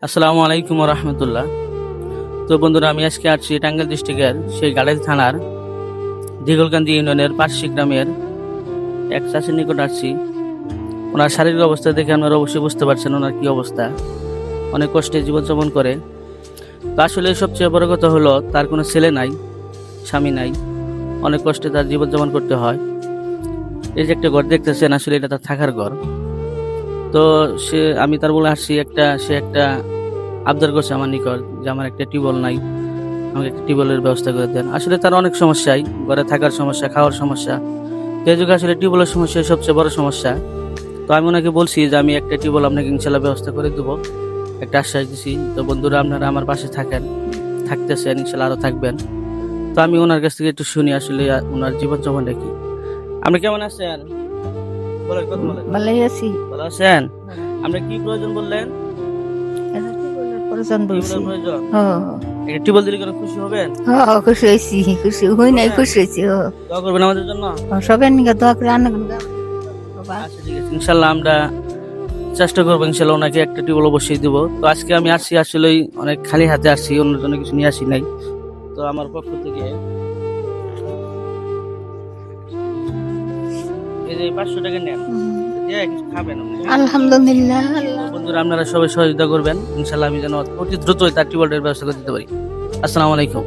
আসসালামু আলাইকুম রহমতুল্লাহ। তো বন্ধুরা, আমি আজকে আসছি টাঙ্গাইল ডিস্ট্রিক্টের সেই গাড়াইল থানার দিগলকান্দি ইউনিয়নের পার্শ্বিক গ্রামের এক চাষির নিকট আসছি। ওনার শারীরিক অবস্থা দেখে আপনারা অবশ্যই বুঝতে পারছেন ওনার কি অবস্থা। অনেক কষ্টে জীবনযাপন করে। তো আসলে সবচেয়ে বড় কথা হলো তার কোনো ছেলে নাই, স্বামী নাই, অনেক কষ্টে তার জীবনযাপন করতে হয়। এই যে একটা ঘর দেখতেছেন, আসলে এটা তার থাকার ঘর। তো আমি তার বলে আসছি সে একটা আবদার করছে আমার নিকট যে আমার একটা টিউবওয়েল নাই, আমাকে একটা টিউবওয়েলের ব্যবস্থা করে দেন। আসলে তার অনেক সমস্যাই, ঘরে থাকার সমস্যা, খাওয়ার সমস্যা। এই যুগে আসলে টিউবওয়েলের সমস্যা সবচেয়ে বড় সমস্যা। তো আমি ওনাকে বলছি যে আমি একটা টিউবওয়েল আপনাকে ইনশাল্লাহ ব্যবস্থা করে দেবো, একটা আশ্বাস দিছি। তো বন্ধুরা, আপনারা আমার পাশে থাকতেছেন, ইনশাল্লাহ আরও থাকবেন। তো আমি ওনার কাছ থেকে একটু শুনি আসলে ওনার জীবনযাপনটা কি। আপনি কেমন আছেন? বলেন, কথা বলেন। ভালোই আছি। ভালো আছেন? আপনি কি প্রয়োজন বললেন? প্রয়োজন বলছি। টিউবওয়েলের প্রয়োজন? হ্যাঁ একটা টিউবওয়েল দিলে কোনো খুশি হবেন? হ্যাঁ, খুশি হয়েছি, খুশি হই নাই, খুশি হয়েছি। দোয়া করবেন আমাদের জন্য। সবাই নিকে দোয়া করে আনন্দ আচ্ছা, ঠিক আছে, ইনশাল্লাহ আমরা চেষ্টা করবো, ইনশাল্লাহ ওনাকে একটা টিউবওয়েল অবশ্যই দিব। তো আজকে আমি আসছি আসলেই অনেক খালি হাতে আসছি, অন্য জন্য কিছু নিয়ে আসি নাই। তো আমার পক্ষ থেকে এই যে 500 টাকা নেন, কিছু খাবেন আপনি। আলহামদুলিল্লাহ। বন্ধুরা, আপনারা সবাই সহযোগিতা করবেন, ইনশাল্লাহ আমি যেন অতি দ্রুতই তার টিউবওয়েলের ব্যবস্থা করে দিতে পারি। আসসালামু আলাইকুম।